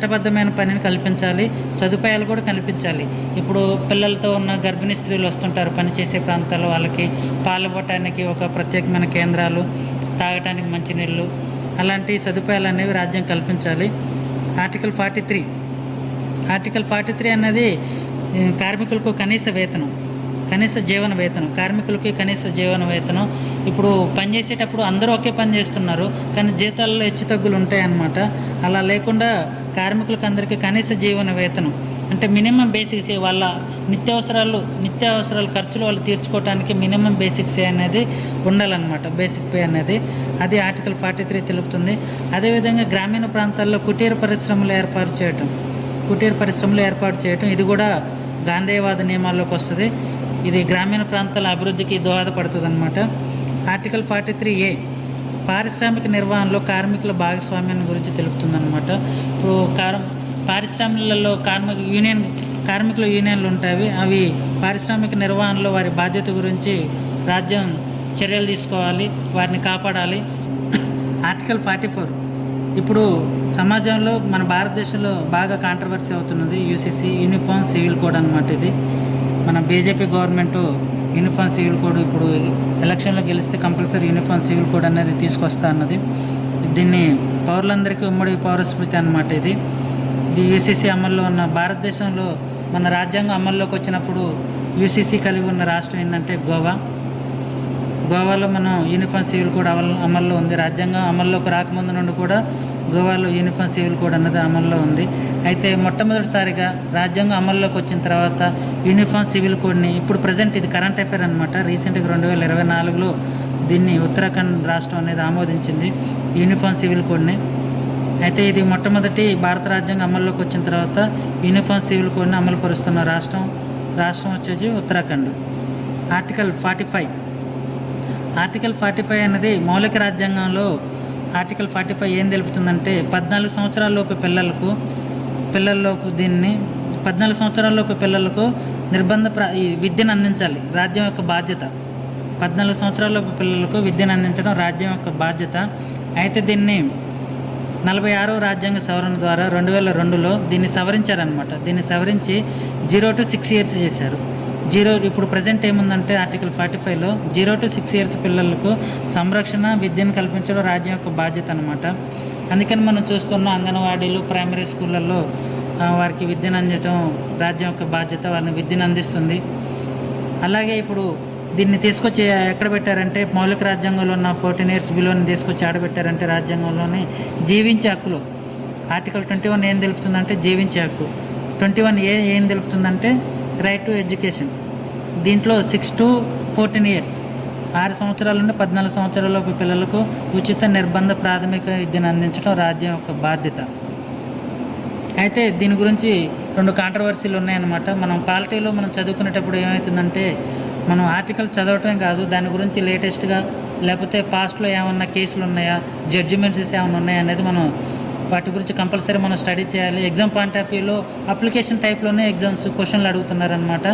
చట్టబద్ధమైన పనిని కల్పించాలి, సదుపాయాలు కూడా కల్పించాలి. ఇప్పుడు పిల్లలతో ఉన్న గర్భిణీ స్త్రీలు వస్తుంటారు పనిచేసే ప్రాంతాల్లో, వాళ్ళకి పాలు ఇవ్వటానికి ఒక ప్రత్యేకమైన కేంద్రాలు, తాగటానికి మంచినీళ్ళు, అలాంటి సదుపాయాలు అనేవి రాజ్యం కల్పించాలి. ఆర్టికల్ 43 అన్నది కార్మికులకు కనీస జీవన వేతనం, కార్మికులకి కనీస జీవన వేతనం. ఇప్పుడు పనిచేసేటప్పుడు అందరూ ఒకే పని చేస్తున్నారు, కానీ జీతాల్లో హెచ్చుతగ్గులు ఉంటాయన్నమాట. అలా లేకుండా కార్మికులకు అందరికీ కనీస జీవన వేతనం అంటే మినిమం బేసిక్స్, వాళ్ళ నిత్యావసరాల ఖర్చులు వాళ్ళు తీర్చుకోవడానికి మినిమం బేసిక్స్ అనేది ఉండాలన్నమాట. బేసిక్ పే అనేది అది ఆర్టికల్ 43 తెలుపుతుంది. అదేవిధంగా గ్రామీణ ప్రాంతాల్లో కుటీర పరిశ్రమలు ఏర్పాటు చేయటం ఇది కూడా గాంధేయవాద నియమాల్లోకి వస్తుంది. ఇది గ్రామీణ ప్రాంతాల అభివృద్ధికి దోహదపడుతుంది అన్నమాట. ఆర్టికల్ 43A పారిశ్రామిక నిర్వహణలో కార్మికుల భాగస్వామ్యాన్ని గురించి తెలుపుతుందన్నమాట. ఇప్పుడు పారిశ్రామికలలో కార్మికుల యూనియన్లు ఉంటాయి. అవి పారిశ్రామిక నిర్వహణలో వారి బాధ్యత గురించి రాజ్యం చర్యలు తీసుకోవాలి, వారిని కాపాడాలి. ఆర్టికల్ 44 ఇప్పుడు సమాజంలో మన భారతదేశంలో బాగా కాంట్రవర్సీ అవుతున్నది యూసీసీ, యూనిఫామ్ సివిల్ కోడ్ అన్నమాట. ఇది మన BJP government uniform civil code ఇప్పుడు ఎలక్షన్లో గెలిస్తే కంపల్సరీ యూనిఫామ్ సివిల్ కోడ్ అనేది తీసుకొస్తా అన్నది. దీన్ని పౌరులందరికీ ఉమ్మడి పౌరస్మృతి అన్నమాట. ఇది యూసీసీ అమల్లో ఉన్న భారతదేశంలో మన రాజ్యాంగం అమల్లోకి వచ్చినప్పుడు యూసీసీ కలిగి ఉన్న రాష్ట్రం ఏంటంటే గోవాలో మనం యూనిఫామ్ సివిల్ కోడ్ అమల్లో ఉంది. రాజ్యాంగం అమల్లోకి రాకముందు నుండి కూడా గోవాలో యూనిఫామ్ సివిల్ కోడ్ అన్నది అమల్లో ఉంది. అయితే మొట్టమొదటిసారిగా రాజ్యాంగం అమల్లోకి వచ్చిన తర్వాత యూనిఫామ్ సివిల్ కోడ్ని ఇప్పుడు ప్రజెంట్ ఇది కరెంట్ అఫైర్ అనమాట. రీసెంట్గా 2024లో దీన్ని ఉత్తరాఖండ్ రాష్ట్రం అనేది ఆమోదించింది యూనిఫామ్ సివిల్ కోడ్ని. అయితే ఇది మొట్టమొదటి భారత రాజ్యాంగం అమల్లోకి వచ్చిన తర్వాత యూనిఫామ్ సివిల్ కోడ్ని అమలు పరుస్తున్న రాష్ట్రం వచ్చేసి ఉత్తరాఖండ్. ఆర్టికల్ 45 అనేది మౌలిక రాజ్యాంగంలో ఆర్టికల్ 45 ఏం తెలుపుతుందంటే 14 సంవత్సరాలలోపు పిల్లలకు నిర్బంధ విద్యను అందించాలి రాజ్యం యొక్క బాధ్యత. 14 సంవత్సరాలలోపు పిల్లలకు విద్యను అందించడం రాజ్యం యొక్క బాధ్యత. అయితే దీన్ని 46వ రాజ్యాంగ సవరణ ద్వారా 2002లో దీన్ని సవరించారనమాట. దీన్ని సవరించి 0 to 6 years చేశారు. ఇప్పుడు ప్రజెంట్ ఏముందంటే ఆర్టికల్ 45లో 0 to 6 years పిల్లలకు సంరక్షణ విద్యను కల్పించడం రాజ్యం యొక్క బాధ్యత అనమాట. అందుకని మనం చూస్తున్న అంగన్వాడీలు, ప్రైమరీ స్కూళ్ళల్లో వారికి విద్యను అందించడం రాజ్యం యొక్క బాధ్యత, వారిని విద్యను అందిస్తుంది. అలాగే ఇప్పుడు దీన్ని తీసుకొచ్చి ఎక్కడ పెట్టారంటే మౌలిక రాజ్యాంగంలో ఉన్న 14 years బిలోని తీసుకొచ్చి ఆడబెట్టారంటే రాజ్యాంగంలోని జీవించే హక్కులు. ఆర్టికల్ 21 ఏం తెలుపుతుందంటే జీవించే హక్కు. 21A ఏం తెలుపుతుందంటే రైట్ టు ఎడ్యుకేషన్. దీంట్లో 6 to 14 years 6 సంవత్సరాల నుండి 14 సంవత్సరాలలోపు పిల్లలకు ఉచిత నిర్బంధ ప్రాథమిక విద్యను అందించడం రాజ్యం యొక్క బాధ్యత. అయితే దీని గురించి 2 కాంట్రవర్సీలు ఉన్నాయన్నమాట. మనం పాలిటీలో మనం చదువుకునేటప్పుడు ఏమవుతుందంటే మనం ఆర్టికల్ చదవటమే కాదు, దాని గురించి లేటెస్ట్గా లేకపోతే పాస్ట్లో ఏమన్నా కేసులు ఉన్నాయా, జడ్జిమెంట్స్ ఏమైనా ఉన్నాయా అనేది మనం వాటి గురించి కంపల్సరీ మనం స్టడీ చేయాలి. ఎగ్జామ్ పాయింట్ ఆఫ్ వ్యూలో అప్లికేషన్ టైప్లోనే క్వశ్చన్లు అడుగుతున్నారనమాట.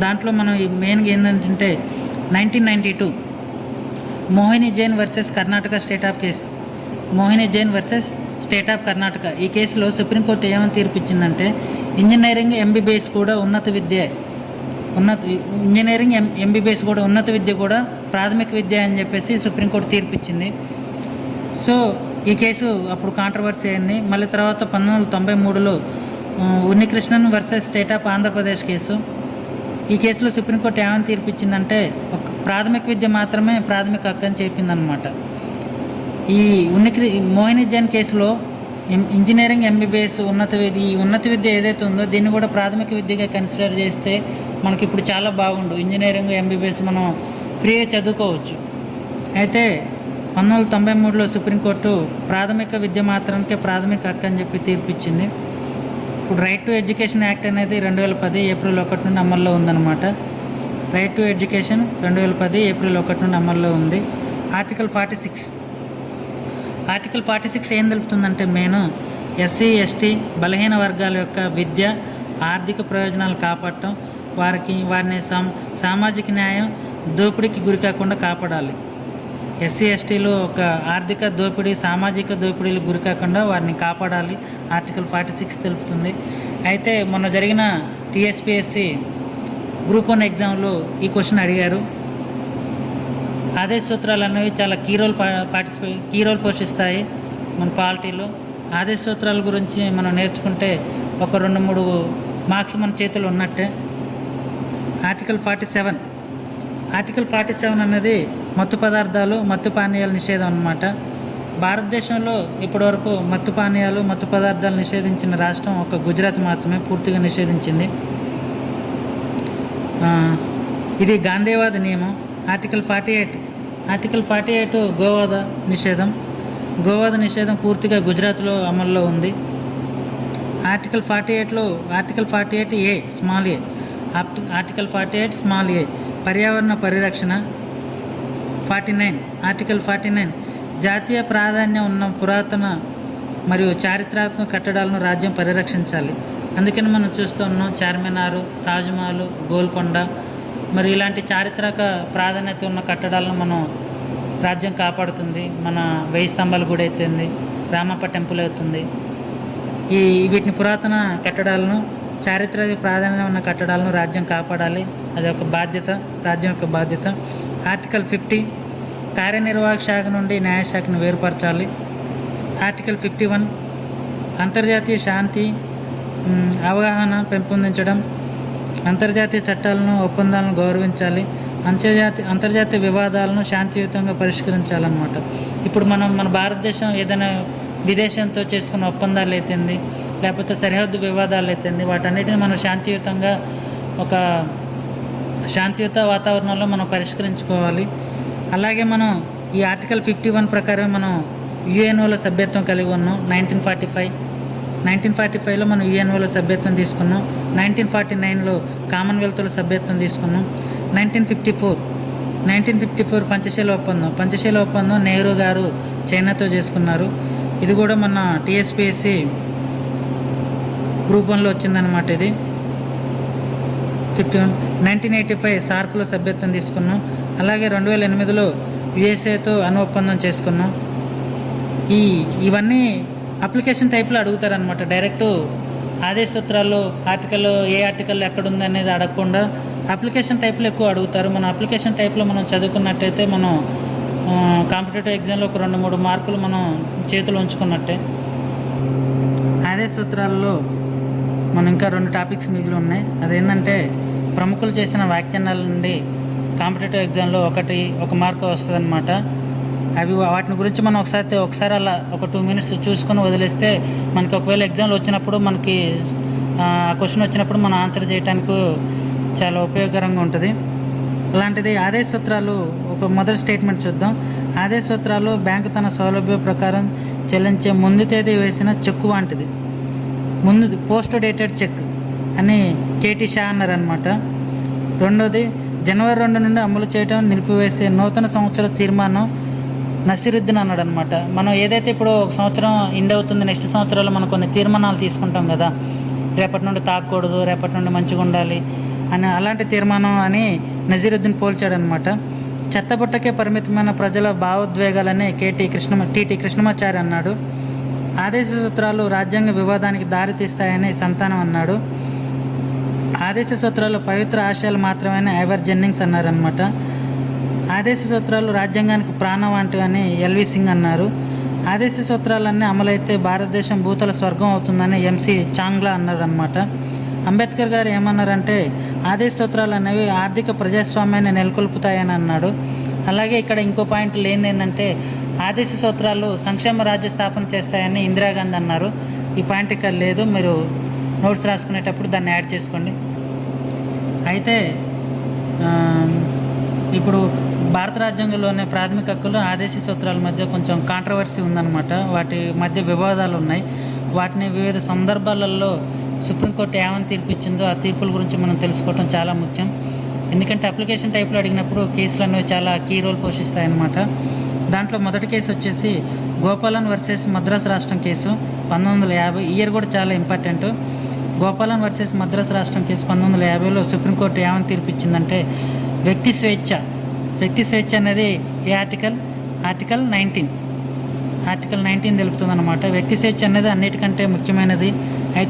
దాంట్లో మనం మెయిన్గా ఏంటంటే 1992 మోహిని జైన్ వర్సెస్ కర్ణాటక కర్ణాటక ఈ కేసులో సుప్రీంకోర్టు ఏమని తీర్పిచ్చిందంటే ఇంజనీరింగ్ ఎంబీబీఎస్ కూడా ఉన్నత విద్య కూడా ప్రాథమిక విద్య అని చెప్పేసి సుప్రీంకోర్టు తీర్పిచ్చింది. సో ఈ కేసు అప్పుడు కాంట్రవర్సీ అయింది. మళ్ళీ తర్వాత 1993లో Unnikrishnan versus state of Andhra Pradesh case. ఈ కేసులో సుప్రీంకోర్టు ఏమని తీర్పిచ్చిందంటే ఒక ప్రాథమిక విద్య మాత్రమే ప్రాథమిక హక్కు అని చెప్పిందనమాట. ఈ మోహిని జైన్ కేసులో ఇంజనీరింగ్ ఎంబీబీఎస్ ఉన్నత విద్య ఏదైతే ఉందో దీన్ని కూడా ప్రాథమిక విద్యగా కన్సిడర్ చేస్తే మనకి ఇప్పుడు చాలా బాగుండు. ఇంజనీరింగ్ ఎంబీబీఎస్ మనం ఫ్రీగా చదువుకోవచ్చు. అయితే 1993లో సుప్రీంకోర్టు ప్రాథమిక విద్య మాత్రానికే ప్రాథమిక హక్కు అని చెప్పి తీర్పిచ్చింది. ఇప్పుడు రైట్ టు ఎడ్యుకేషన్ యాక్ట్ అనేది 2010 ఏప్రిల్ 1 నుండి అమల్లో ఉందన్నమాట. రైట్ టు ఎడ్యుకేషన్ 2010 ఏప్రిల్ 1 నుండి అమల్లో ఉంది. ఆర్టికల్ 46 ఏం తెలుపుతుందంటే మెయిన్ ఎస్సీ, ఎస్టీ, బలహీన వర్గాల యొక్క విద్య, ఆర్థిక ప్రయోజనాలు కాపాడటం, వారిని సామాజిక న్యాయం, దోపిడీకి గురి కాకుండా కాపాడాలి. ఎస్సీ ఎస్టీలు ఒక ఆర్థిక దోపిడీ, సామాజిక దోపిడీలు గురి కాకుండా వారిని కాపాడాలి ఆర్టికల్ 46 తెలుపుతుంది. అయితే మొన్న జరిగిన టీఎస్పీఎస్సి గ్రూప్ 1 ఎగ్జామ్లో ఈ క్వశ్చన్ అడిగారు. ఆదేశ సూత్రాలు అనేవి చాలా కీ రోల్ పోషిస్తాయి మన పాలిటీలో. ఆదేశ సూత్రాల గురించి మనం నేర్చుకుంటే ఒక 2-3 మార్క్స్ మన చేతులు ఉన్నట్టే. ఆర్టికల్ 47 అన్నది మత్తు పదార్థాలు, మత్తు పానీయాల నిషేధం అన్నమాట. భారతదేశంలో ఇప్పటివరకు మత్తు పానీయాలు, మత్తు పదార్థాలు నిషేధించిన రాష్ట్రం ఒక గుజరాత్ మాత్రమే పూర్తిగా నిషేధించింది. ఇది గాంధీవాద నియమం. ఆర్టికల్ 48 గోవాద నిషేధం పూర్తిగా గుజరాత్లో అమల్లో ఉంది. ఆర్టికల్ 48A స్మాల్ ఏ పర్యావరణ పరిరక్షణ. ఆర్టికల్ 49 జాతీయ ప్రాధాన్యం ఉన్న పురాతన మరియు చారిత్రాత్మక కట్టడాలను రాజ్యం పరిరక్షించాలి. అందుకని మనం చూస్తూ ఉన్నాం చార్మినారు, తాజ్మహల్, గోల్కొండ మరి ఇలాంటి చారిత్రక ప్రాధాన్యత ఉన్న కట్టడాలను మనం రాజ్యం కాపాడుతుంది. మన 1000 స్తంభాల గుడి అవుతుంది, రామప్ప టెంపుల్ అవుతుంది. వీటిని పురాతన కట్టడాలను, చారిత్రక ప్రాధాన్యత ఉన్న కట్టడాలను రాజ్యం కాపాడాలి. అది ఒక బాధ్యత, రాజ్యం యొక్క బాధ్యత. ఆర్టికల్ 50 కార్యనిర్వాహక శాఖ నుండి న్యాయశాఖను వేరుపరచాలి. ఆర్టికల్ 51 అంతర్జాతీయ శాంతి అవగాహన పెంపొందించడం, అంతర్జాతీయ చట్టాలను, ఒప్పందాలను గౌరవించాలి, అంతర్జాతీయ వివాదాలను శాంతియుతంగా పరిష్కరించాలన్నమాట. ఇప్పుడు మన భారతదేశం ఏదైనా విదేశంతో చేసుకున్న ఒప్పందాలు అయితేంది, లేకపోతే సరిహద్దు వివాదాలు అయితేంది, వాటన్నిటిని మనం శాంతియుతంగా ఒక శాంతియుత వాతావరణంలో మనం పరిష్కరించుకోవాలి. అలాగే మనం ఈ ఆర్టికల్ 51 ప్రకారం మనం యుఎన్ఓలో సభ్యత్వం కలిగి ఉన్నాం. 1945లో మనం యుఎన్ఓలో సభ్యత్వం తీసుకున్నాం. 1949లో కామన్వెల్త్లో సభ్యత్వం తీసుకున్నాం. 1954 పంచశీల ఒప్పందం నెహ్రూ గారు చైనాతో చేసుకున్నారు. ఇది కూడా మన టీఎస్పీఎస్సి గ్రూప్ 1లో వచ్చిందనమాట. ఇది 1985 సార్క్లో సభ్యత్వం తీసుకున్నాం. అలాగే 2008లో యుఎస్ఏతో అణు ఒప్పందం చేసుకున్నాం. ఇవన్నీ అప్లికేషన్ టైప్లో అడుగుతారనమాట. డైరెక్ట్ ఆదేశ సూత్రాల్లో ఏ ఆర్టికల్ ఎక్కడుంది అనేది అడగకుండా అప్లికేషన్ టైప్లో ఎక్కువ అడుగుతారు. మన అప్లికేషన్ టైప్లో మనం చదువుకున్నట్టయితే మనం కాంపిటేటివ్ ఎగ్జామ్లో ఒక 2-3 మార్కులు మనం చేతులు ఉంచుకున్నట్టే. ఆదేశ సూత్రాల్లో మనం ఇంకా 2 టాపిక్స్ మిగిలి ఉన్నాయి. అదేంటంటే ప్రముఖులు చేసిన వ్యాఖ్యానాల నుండి కాంపిటేటివ్ ఎగ్జామ్లో ఒక మార్కు వస్తుంది అనమాట. వాటిని గురించి మనం ఒకసారి అలా ఒక 2 minutes చూసుకొని వదిలేస్తే మనకి ఒకవేళ ఎగ్జామ్లు వచ్చినప్పుడు మనకి క్వశ్చన్ వచ్చినప్పుడు మనం ఆన్సర్ చేయడానికి చాలా ఉపయోగకరంగా ఉంటుంది. అలాంటిది ఆదేశ సూత్రాలు ఒక మొదటి స్టేట్మెంట్ చూద్దాం. ఆదేశ సూత్రాలు బ్యాంకు తన సౌలభ్యం ప్రకారం చెల్లించే ముందు తేదీ వేసిన చెక్కు వంటిది. పోస్ట్ డేటెడ్ చెక్ అని కేటీ షా అన్నారనమాట. రెండోది జనవరి 2 నుండి అమలు చేయడం నిలిపివేసే నూతన సంవత్సర తీర్మానం నసీరుద్దీన్ అన్నాడు అనమాట. మనం ఏదైతే ఇప్పుడు ఒక సంవత్సరం ఎండ్ అవుతుంది, నెక్స్ట్ సంవత్సరాలు మనం కొన్ని తీర్మానాలు తీసుకుంటాం కదా, రేపటి నుండి తాగకూడదు, రేపటి నుండి మంచిగా ఉండాలి అని, అలాంటి తీర్మానం అని నజీరుద్దీన్ పోల్చాడనమాట. చెత్తబుట్టకే పరిమితమైన ప్రజల భావోద్వేగాలని టీటీ కృష్ణమాచారి అన్నాడు. ఆదేశ సూత్రాలు రాజ్యాంగ వివాదానికి దారితీస్తాయని సంతానం అన్నాడు. ఆదేశ సూత్రాలు పవిత్ర ఆశయాలు మాత్రమే ఐవర్ జెన్నింగ్స్ అన్నారనమాట. ఆదేశ సూత్రాలు రాజ్యాంగానికి ప్రాణం వంటివని ఎల్వి సింగ్ అన్నారు. ఆదేశ సూత్రాలన్నీ అమలైతే భారతదేశం భూతల స్వర్గం అవుతుందని ఎంసి చాంగ్లా అన్నారు అనమాట. అంబేద్కర్ గారు ఏమన్నారంటే ఆదేశ సూత్రాలు అనేవి ఆర్థిక ప్రజాస్వామ్యాన్ని నెలకొల్పుతాయని అన్నాడు. అలాగే ఇక్కడ ఇంకో పాయింట్ ఏంటంటే ఆదేశ సూత్రాలు సంక్షేమ రాజ్య స్థాపన చేస్తాయని ఇందిరాగాంధీ అన్నారు. ఈ పాయింట్ ఇక్కడ లేదు, మీరు నోట్స్ రాసుకునేటప్పుడు దాన్ని యాడ్ చేసుకోండి. అయితే ఇప్పుడు భారత రాజ్యాంగంలోనే ప్రాథమిక హక్కులు ఆదేశ సూత్రాల మధ్య కొంచెం కాంట్రవర్సీ ఉందన్నమాట. వాటి మధ్య వివాదాలు ఉన్నాయి. వాటిని వివిధ సందర్భాలలో సుప్రీంకోర్టు ఏమని తీర్పు ఇచ్చిందో ఆ తీర్పుల గురించి మనం తెలుసుకోవడం చాలా ముఖ్యం. ఎందుకంటే అప్లికేషన్ టైప్లో అడిగినప్పుడు కేసులు అనేవి చాలా కీ రోల్ పోషిస్తాయన్నమాట. దాంట్లో మొదటి కేసు వచ్చేసి గోపాలన్ వర్సెస్ మద్రాస్ రాష్ట్రం కేసు 1950. ఇయర్ కూడా చాలా ఇంపార్టెంట్. గోపాలన్ వర్సెస్ మద్రాస్ రాష్ట్రం కేసు 1950లో సుప్రీంకోర్టు ఏమని తీర్పు ఇచ్చిందంటే వ్యక్తి స్వేచ్ఛ అనేది ఏ ఆర్టికల్ ఆర్టికల్ 19 తెలుపుతుంది అనమాట. వ్యక్తి స్వేచ్ఛ అనేది అన్నిటికంటే ముఖ్యమైనది. అయితే